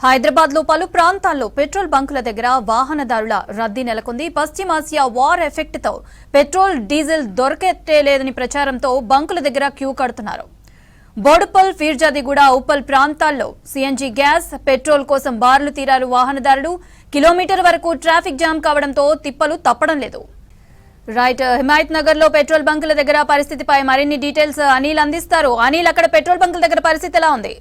హైదరాబాద్ లో పలు ప్రాంతాల్లో పెట్రోల్ బంకుల దగ్గర వాహనదారుల రద్దీ నెలకొంది. పశ్చిమాసియా వార్ ఎఫెక్ట్ తో పెట్రోల్ డీజిల్ దొరకలేదని ప్రచారంతో బంకుల దగ్గర క్యూ కడుతున్నారు. బోడుపల్, ఫీర్జాదిగూడ, ఉప్పల్ ప్రాంతాల్లో సీఎన్జీ గ్యాస్, పెట్రోల్ కోసం బార్లు తీరారు వాహనదారులు. కిలోమీటర్ వరకు ట్రాఫిక్ జామ్ కావడంతో తిప్పలు తప్పడం లేదు. రైట్, హిమాయత్ నగర్ లో పెట్రోల్ బంకుల దగ్గర పరిస్థితిపై మరిన్ని డీటెయిల్స్ అనిల్ అందిస్తారు. అనిల్, అక్కడ పెట్రోల్ బంకుల దగ్గర పరిస్థితి ఎలా ఉంది?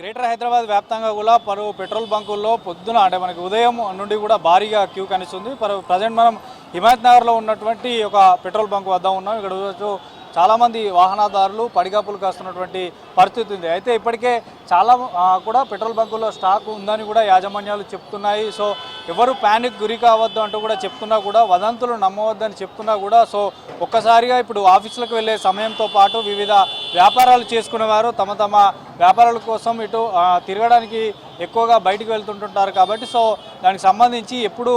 గ్రేటర్ హైదరాబాద్ వ్యాప్తంగా కూడా పలు పెట్రోల్ బంకుల్లో పొద్దున అంటే మనకి ఉదయం నుండి కూడా భారీగా క్యూ కనిపిస్తుంది. ప్రజెంట్ మనం హిమాయత్ నగర్లో ఉన్నటువంటి ఒక పెట్రోల్ బంక్ వద్ద ఉన్నాం. ఇక్కడ చూడొచ్చు చాలామంది వాహనదారులు పడిగాపులు కాస్తున్నటువంటి పరిస్థితి ఉంది. అయితే ఇప్పటికే చాలా కూడా పెట్రోల్ బంకుల్లో స్టాక్ ఉందని కూడా యాజమాన్యాలు చెప్తున్నాయి. సో ఎవరు ప్యానిక్ గురి కావద్దు అంటూ కూడా చెప్తున్నా కూడా, వదంతులు నమ్మవద్దని చెప్తున్నా కూడా, సో ఒక్కసారిగా ఇప్పుడు ఆఫీసులకు వెళ్ళే సమయంతో పాటు వివిధ వ్యాపారాలు చేసుకునేవారు తమ తమ వ్యాపారాల కోసం ఇటు తిరగడానికి ఎక్కువగా బయటికి వెళ్తుంటుంటారు. కాబట్టి సో దానికి సంబంధించి ఎప్పుడు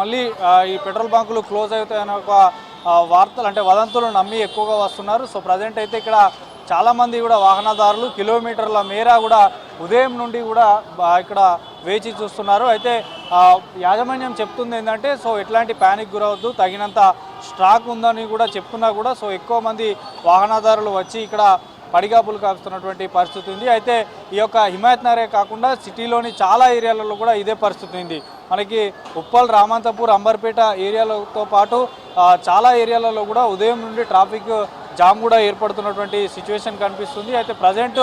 మళ్ళీ ఈ పెట్రోల్ బంకులు క్లోజ్ అవుతాయనే ఒక వార్తలు అంటే వదంతులు నమ్మి ఎక్కువగా వస్తున్నారు. సో ప్రజెంట్ అయితే ఇక్కడ చాలామంది కూడా వాహనదారులు కిలోమీటర్ల మేర కూడా ఉదయం నుండి కూడా ఇక్కడ వేచి చూస్తున్నారు. అయితే యాజమాన్యం చెప్తుంది ఏంటంటే, సో ఎట్లాంటి ప్యానిక్ గురవద్దు, తగినంత స్టాక్ ఉందని కూడా చెప్తున్నా కూడా సో ఎక్కువ మంది వాహనదారులు వచ్చి ఇక్కడ పడిగాపులు కాస్తున్నటువంటి పరిస్థితి ఉంది. అయితే ఈ యొక్క హిమాయత్ నగరే కాకుండా సిటీలోని చాలా ఏరియాలలో కూడా ఇదే పరిస్థితి ఉంది. మనకి ఉప్పల్, రామంతపూర్, అంబర్పేట ఏరియాలతో పాటు చాలా ఏరియాలలో కూడా ఉదయం నుండి ట్రాఫిక్ జామ్ కూడా ఏర్పడుతున్నటువంటి సిచ్యువేషన్ కనిపిస్తుంది. అయితే ప్రజెంట్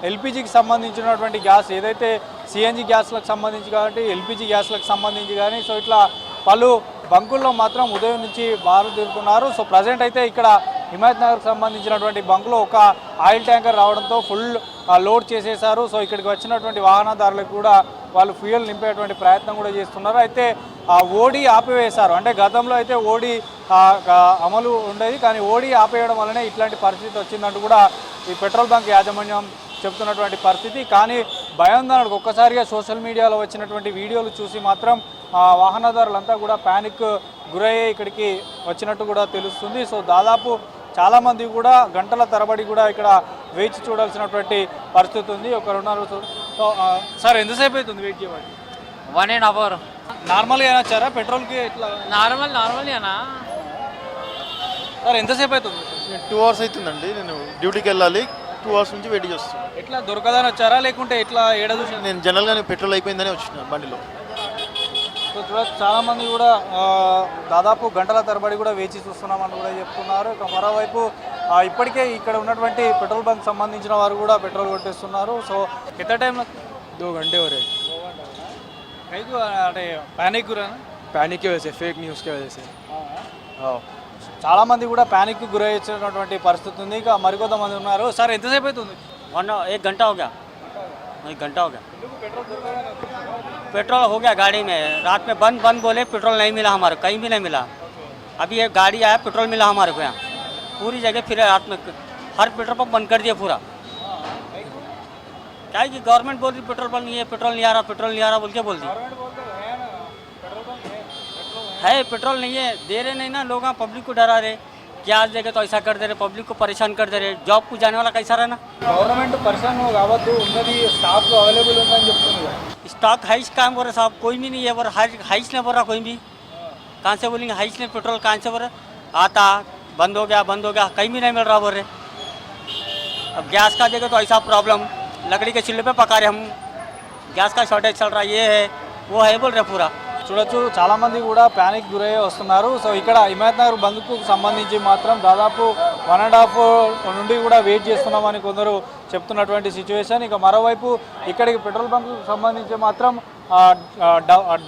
ఎల్పిజికి సంబంధించినటువంటి గ్యాస్ ఏదైతే సిఎన్జి గ్యాస్లకు సంబంధించి కాబట్టి ఎల్పిజి గ్యాస్లకు సంబంధించి కానీ సో ఇట్లా పలు బంకుల్లో మాత్రం ఉదయం నుంచి బారు తిరుగుతున్నారు. సో ప్రజెంట్ అయితే ఇక్కడ హిమాయత్ నగర్కి సంబంధించినటువంటి బంకులో ఒక ఆయిల్ ట్యాంకర్ రావడంతో ఫుల్ లోడ్ చేసేశారు. సో ఇక్కడికి వచ్చినటువంటి వాహనదారులకు కూడా వాళ్ళు ఫ్యూయల్ నింపేటువంటి ప్రయత్నం కూడా చేస్తున్నారు. అయితే ఓడి ఆపివేశారు. అంటే గతంలో అయితే ఓడి అమలు ఉండేది, కానీ ఓడి ఆపేయడం వల్లనే ఇట్లాంటి పరిస్థితి వచ్చిందంటూ కూడా ఈ పెట్రోల్ బంక్ యాజమాన్యం చెప్తున్నటువంటి పరిస్థితి. కానీ భయాందోళనకు ఒక్కసారిగా సోషల్ మీడియాలో వచ్చినటువంటి వీడియోలు చూసి మాత్రం వాహనదారులంతా కూడా ప్యానిక్ గురయ్యే ఇక్కడికి వచ్చినట్టు కూడా తెలుస్తుంది. సో దాదాపు చాలామంది కూడా గంటల తరబడి కూడా ఇక్కడ వేచి చూడాల్సినటువంటి పరిస్థితి ఉంది. ఒక 2-4 సో సార్ ఎంతసేపు అవుతుంది వెయిట్ చేయబడి? 1.5 hours. నార్మల్గా అయినా వచ్చారా పెట్రోల్కి? ఇట్లా నార్మల్ అన్నా సార్ ఎంతసేపు అవుతుంది? 2 hours అవుతుందండి. నేను డ్యూటీకి వెళ్ళాలి. 2 hours నుంచి వెయిట్ చేస్తాను. ఎట్లా దొరకదని వచ్చారా లేకుంటే ఎట్లా ఏడాది? నేను జనరల్గా పెట్రోల్ అయిపోయిందని వచ్చిన బండిలో. సో చూడచ్చు చాలామంది కూడా దాదాపు గంటల తరబడి కూడా వేచి చూస్తున్నామని కూడా చెప్తున్నారు. ఇక మరోవైపు ఇప్పటికే ఇక్కడ ఉన్నటువంటి పెట్రోల్ బంక్ సంబంధించిన వారు కూడా పెట్రోల్ కొట్టేస్తున్నారు. సో ఎంత టైంలో? 2 घंटे हो रहे हैं. అంటే ప్యానిక్ గురైనా? पैनिक की वजह से, फेक न्यूज़ की वजह से. చాలామంది కూడా ప్యానిక్ గురైనటువంటి పరిస్థితి ఉంది. ఇక మరికొంతమంది ఉన్నారు. సార్ ఎంతసేపు అవుతుంది? 1 घंटा हो गया. 1 घंटा हो गया. पेट्रोल हो गया गाड़ी में. रात में बंद बोले, पेट्रोल नहीं मिला हमारे, कहीं भी नहीं मिला. अभी ये गाड़ी आया, पेट्रोल मिला हमारे को यहाँ. पूरी जगह फिर रात में हर पेट्रोल पंप बंद कर दिया पूरा. क्या है कि गवर्नमेंट बोल रही पेट्रोल पंप नहीं है, पेट्रोल नहीं आ रहा बोल के बोल दी है. पेट्रोल नहीं है, दे रहे नहीं ना लोग, पब्लिक को डरा रहे. ग्यास देगा तो ऐसा कर दे रहे, पब्लिक को परेशान कर दे रहे. जॉब को जाने वाला कैसा रहना? గవర్నమెంట్ పరిశాన్ కావద్దు, ఉన్నది స్టాక్ అవైలబుల్ ఉందని చెప్తుంది. स्टॉक हाइस काम बोल रहे साहब, कोई भी नहीं है. बोल हाइस नहीं बोल रहा कोई भी. कहाँ से बोलेंगे हाइस नहीं? पेट्रोल कहाँ से बोल रहे? आता बंद हो गया कहीं भी नहीं मिल रहा बोल रहे. अब गैस का देगा तो ऐसा प्रॉब्लम, लकड़ी के चूल्हे पे पका रहे हम, गैस का शॉर्टेज चल रहा, ये है वो है बोल रहे पूरा. చూడొచ్చు చాలామంది కూడా ప్యానిక్ గురయ్యే వస్తున్నారు. సో ఇక్కడ హిమాయత్ నగర్ బంద్కు సంబంధించి మాత్రం దాదాపు 1.5 నుండి కూడా వెయిట్ చేస్తున్నామని కొందరు చెప్తున్నటువంటి సిచ్యువేషన్. ఇక మరోవైపు ఇక్కడికి పెట్రోల్ బంక్కు సంబంధించి మాత్రం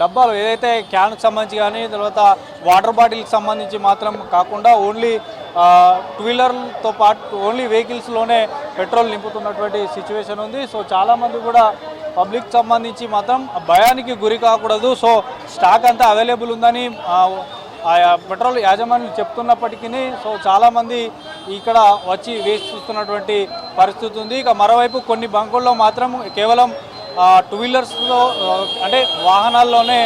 డబ్బాలు ఏదైతే క్యాన్కి సంబంధించి కానీ తర్వాత వాటర్ బాటిల్కి సంబంధించి మాత్రం కాకుండా ఓన్లీ 2-వీలర్తో పాటు ఓన్లీ వెహికల్స్లోనే పెట్రోల్ నింపుతున్నటువంటి సిచ్యువేషన్ ఉంది. సో చాలామంది కూడా పబ్లిక్ సంబంధించి మాత్రం భయానికి గురి కాకూడదు, సో స్టాక్ అంతా అవైలబుల్ ఉందని పెట్రోల్ యాజమాన్యం చెప్తున్నప్పటికీ సో చాలామంది ఇక్కడ వచ్చి వేసి చూస్తున్నటువంటి పరిస్థితి ఉంది. ఇక మరోవైపు కొన్ని బంకుల్లో మాత్రం కేవలం 2-వీలర్స్లో అంటే వాహనాల్లోనే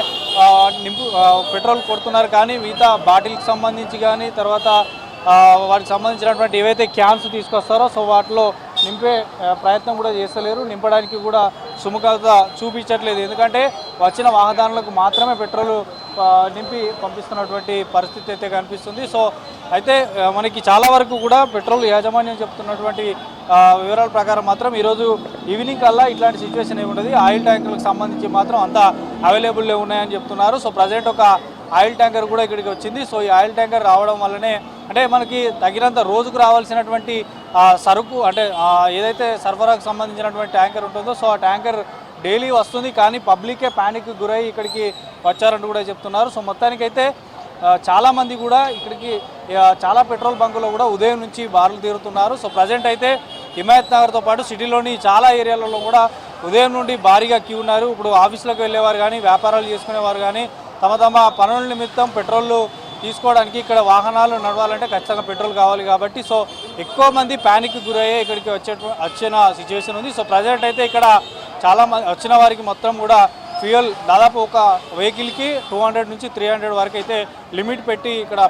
పెట్రోల్ కొడుతున్నారు. కానీ మిగతా బాటిల్కి సంబంధించి కానీ తర్వాత వాటికి సంబంధించినటువంటి ఏవైతే క్యాన్స్ తీసుకొస్తారో సో వాటిలో నింపే ప్రయత్నం కూడా చేస్తలేరు, నింపడానికి కూడా సుముఖత చూపించట్లేదు. ఎందుకంటే వచ్చిన వాహనదారులకు మాత్రమే పెట్రోల్ నింపి పంపిస్తున్నటువంటి పరిస్థితి అయితే కనిపిస్తుంది. సో అయితే మనకి చాలా వరకు కూడా పెట్రోల్ యాజమాన్యం చెప్తున్నటువంటి వివరాల ప్రకారం మాత్రం ఈరోజు ఈవినింగ్ కల్లా ఇట్లాంటి సిచ్యువేషన్ ఏమి ఉండదు. ఆయిల్ ట్యాంకర్లకు సంబంధించి మాత్రం అంతా అవైలబుల్లో ఉన్నాయని చెప్తున్నారు. సో ప్రజెంట్ ఒక ఆయిల్ ట్యాంకర్ కూడా ఇక్కడికి వచ్చింది. సో ఈ ఆయిల్ ట్యాంకర్ రావడం వల్లనే అంటే మనకి తగినంత రోజుకు రావాల్సినటువంటి సరుకు అంటే ఏదైతే సరఫరాకు సంబంధించినటువంటి ట్యాంకర్ ఉంటుందో సో ఆ ట్యాంకర్ డైలీ వస్తుంది, కానీ పబ్లికే ప్యానిక్ గురై ఇక్కడికి వచ్చారంటూ కూడా చెప్తున్నారు. సో మొత్తానికైతే చాలామంది కూడా ఇక్కడికి చాలా పెట్రోల్ బంకులో కూడా ఉదయం నుంచి బారులు తీరుతున్నారు. సో ప్రజెంట్ అయితే హిమాయత్ నగర్తో పాటు సిటీలోని చాలా ఏరియాలలో కూడా ఉదయం నుండి భారీగా క్యూ ఉన్నారు. ఇప్పుడు ఆఫీసులకు వెళ్ళేవారు కానీ వ్యాపారాలు చేసుకునేవారు కానీ తమ తమ పనుల నిమిత్తం పెట్రోల్ తీసుకోవడానికి ఇక్కడ వాహనాలు నడవాలంటే ఖచ్చితంగా పెట్రోల్ కావాలి కాబట్టి సో ఎక్కువ మంది ప్యానిక్ గురయ్యే ఇక్కడికి వచ్చిన సిచ్యువేషన్ ఉంది. సో ప్రజెంట్ అయితే ఇక్కడ చాలా మంది వచ్చిన వారికి మొత్తం కూడా ఫ్యూయల్ దాదాపు ఒక వెహికల్కి 200 నుంచి 300 వరకు అయితే లిమిట్ పెట్టి ఇక్కడ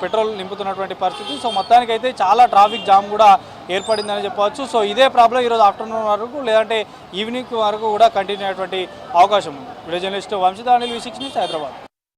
పెట్రోల్ నింపుతున్నటువంటి పరిస్థితి. సో మొత్తానికైతే చాలా ట్రాఫిక్ జామ్ కూడా ఏర్పడిందని చెప్పవచ్చు. సో ఇదే ప్రాబ్లం ఈరోజు ఆఫ్టర్నూన్ వరకు లేదంటే ఈవినింగ్ వరకు కూడా కంటిన్యూ అయ్యేటువంటి అవకాశం ఉంది. Video journalist Vamshidhar, V6 news, Hyderabad.